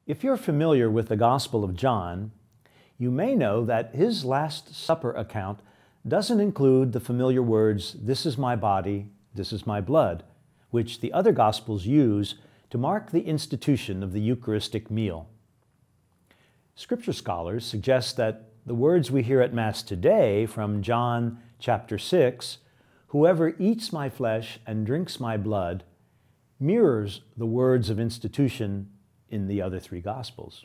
If you're familiar with the Gospel of John, you may know that his Last Supper account doesn't include the familiar words, "This is my body, this is my blood," which the other Gospels use to mark the institution of the Eucharistic meal. Scripture scholars suggest that the words we hear at Mass today from John chapter 6, "Whoever eats my flesh and drinks my blood," mirrors the words of institution in the other three Gospels.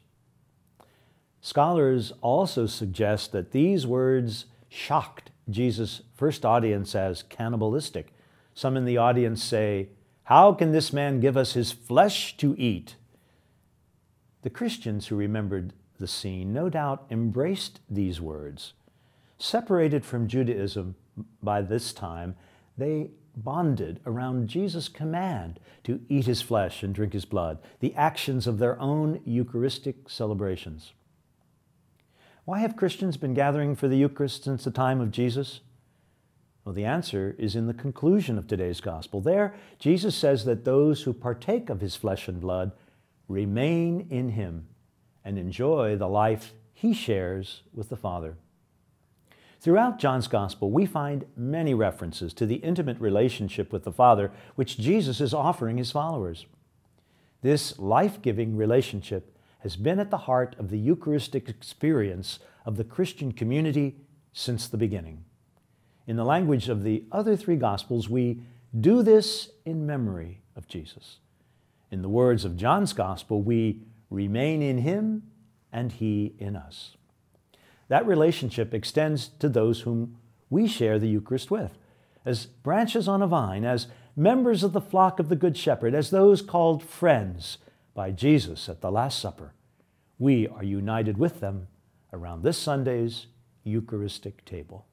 Scholars also suggest that these words shocked Jesus' first audience as cannibalistic. Some in the audience say, "How can this man give us his flesh to eat?" The Christians who remembered the scene no doubt embraced these words. Separated from Judaism by this time, they bonded around Jesus' command to eat his flesh and drink his blood, the actions of their own Eucharistic celebrations. Why have Christians been gathering for the Eucharist since the time of Jesus? Well, the answer is in the conclusion of today's Gospel. There, Jesus says that those who partake of his flesh and blood remain in him and enjoy the life he shares with the Father. Throughout John's Gospel, we find many references to the intimate relationship with the Father which Jesus is offering his followers. This life-giving relationship has been at the heart of the Eucharistic experience of the Christian community since the beginning. In the language of the other three Gospels, we do this in memory of Jesus. In the words of John's Gospel, we remain in him and he in us. That relationship extends to those whom we share the Eucharist with, as branches on a vine, as members of the flock of the Good Shepherd, as those called friends by Jesus at the Last Supper. We are united with them around this Sunday's Eucharistic table.